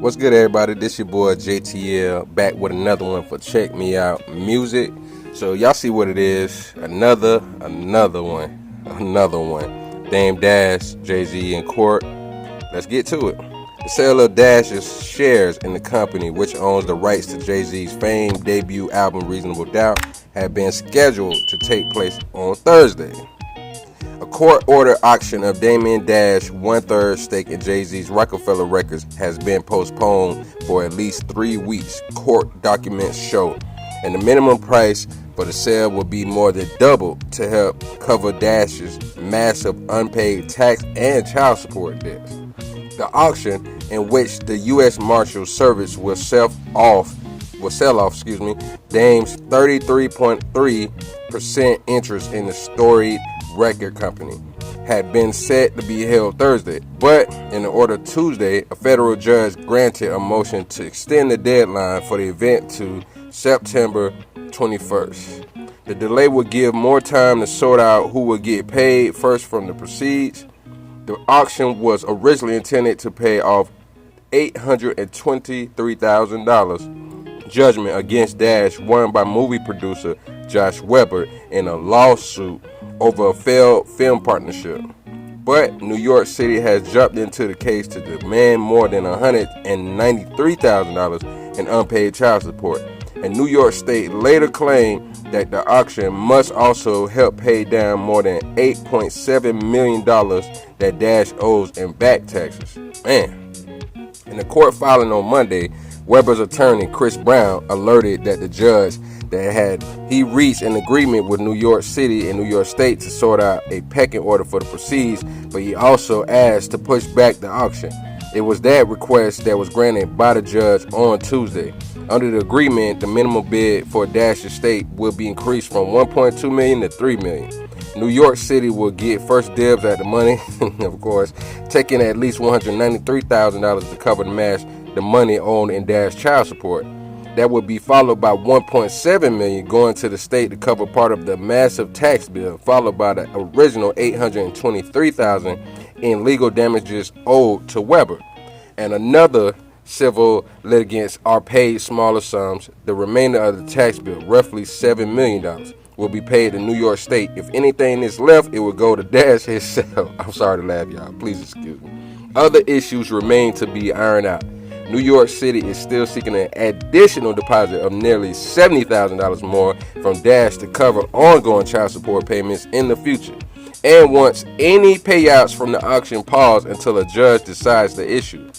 What's good, everybody? This your boy JTL back with another one for Check Me Out Music. So y'all see what it is? Another one. Dame Dash, Jay-Z in court. Let's get to it. The sale of Dash's shares in the company, which owns the rights to Jay-Z's famed debut album Reasonable Doubt, had been scheduled to take place on Thursday. A court-ordered auction of Damian Dash's one-third stake in Jay-Z's Rockefeller Records has been postponed for at least 3 weeks, court documents show, and the minimum price for the sale will be more than double to help cover Dash's massive unpaid tax and child support debts. The auction, in which the U.S. Marshals Service will sell off Dame's 33.3% interest in the storied record company, had been set to be held Thursday, but in the order Tuesday, a federal judge granted a motion to extend the deadline for the event to September 21st. The delay would give more time to sort out who will get paid first from the proceeds. The auction was originally intended to pay off $823,000 judgment against Dash, won by movie producer Josh Weber in a lawsuit over a failed film partnership. But New York City has jumped into the case to demand more than $193,000 in unpaid child support. And New York State later claimed that the auction must also help pay down more than $8.7 million that Dash owes in back taxes. Man. In the court filing on Monday, Weber's attorney, Chris Brown, alerted that the judge he reached an agreement with New York City and New York State to sort out a pecking order for the proceeds, but he also asked to push back the auction. It was that request that was granted by the judge on Tuesday. Under the agreement, the minimum bid for Dash estate will be increased from $1.2 million to $3 million. New York City will get first dibs at the money, of course, taking at least $193,000 to cover the money owed in Dash child support. That would be followed by $1.7 million going to the state to cover part of the massive tax bill, followed by the original $823,000 in legal damages owed to Weber. And another civil litigants are paid smaller sums. The remainder of the tax bill, roughly $7 million, will be paid to New York State. If anything is left, it will go to Dash himself. I'm sorry to laugh, y'all. Please excuse me. Other issues remain to be ironed out. New York City is still seeking an additional deposit of nearly $70,000 more from Dash to cover ongoing child support payments in the future, and wants any payouts from the auction paused until a judge decides the issue.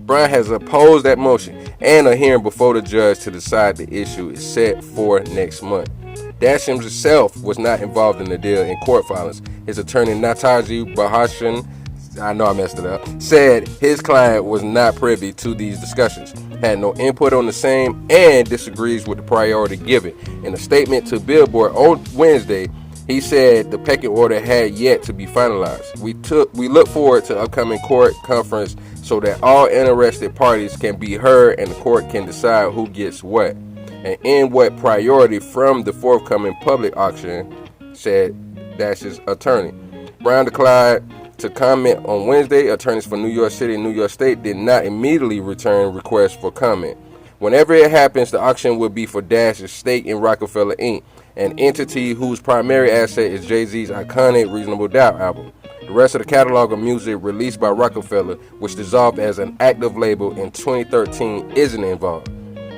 Brown has opposed that motion, and a hearing before the judge to decide the issue is set for next month. Dash himself was not involved in the deal in court filings. His attorney Nataji Bahashan, I know I messed it up, said his client was not privy to these discussions, had no input on the same, and disagrees with the priority given. In a statement to Billboard on Wednesday, he said the pecking order had yet to be finalized. We look forward to upcoming court conference so that all interested parties can be heard and the court can decide who gets what and in what priority from the forthcoming public auction, said Dash's attorney. Brown declined to comment on Wednesday. Attorneys for New York City and New York State did not immediately return requests for comment. Whenever it happens, the auction will be for Dash's stake in Rockefeller Inc., an entity whose primary asset is Jay-Z's iconic Reasonable Doubt album. The rest of the catalog of music released by Rockefeller, which dissolved as an active label in 2013, isn't involved.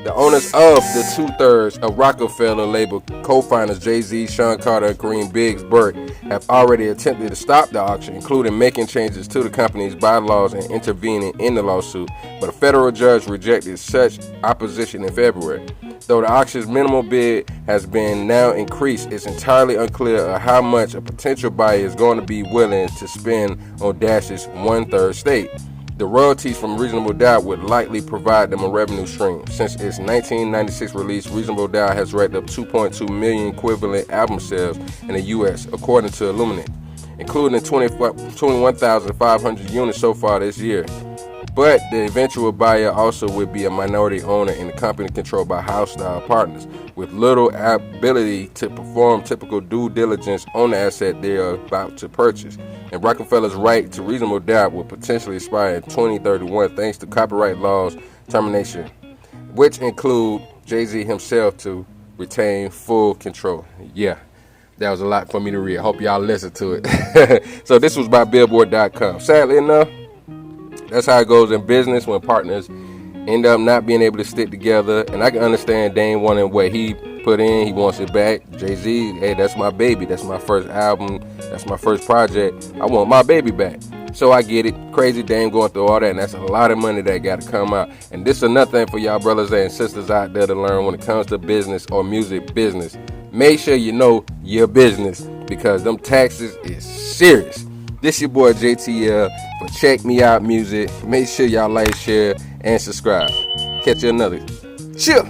The owners of the two-thirds of Rockefeller label co-founders Jay-Z, Sean Carter, and Kareem Biggs Burke have already attempted to stop the auction, including making changes to the company's bylaws and intervening in the lawsuit, but a federal judge rejected such opposition in February. Though the auction's minimum bid has been now increased, it's entirely unclear of how much a potential buyer is going to be willing to spend on Dash's one-third stake. The royalties from Reasonable Doubt would likely provide them a revenue stream. Since its 1996 release, Reasonable Doubt has racked up 2.2 million equivalent album sales in the U.S., according to Illuminate, including 21,500 units so far this year. But the eventual buyer also would be a minority owner in a company controlled by house-style partners, with little ability to perform typical due diligence on the asset they are about to purchase. And Rockefeller's right to Reasonable Doubt will potentially expire in 2031 thanks to copyright laws termination, which include Jay-Z himself to retain full control. Yeah, that was a lot for me to read. I hope y'all listen to it. So this was by Billboard.com. Sadly enough, that's how it goes in business when partners end up not being able to stick together. And I can understand Dame wanting what he put in. He wants it back. Jay-Z, hey, that's my baby. That's my first album. That's my first project. I want my baby back. So I get it. Crazy Dame going through all that, and that's a lot of money that got to come out. And this is another thing for y'all brothers and sisters out there to learn when it comes to business or music business. Make sure you know your business, because them taxes is serious. This your boy JTL for Check Me Out Music. Make sure y'all like, share, and subscribe. Catch you another. Chill.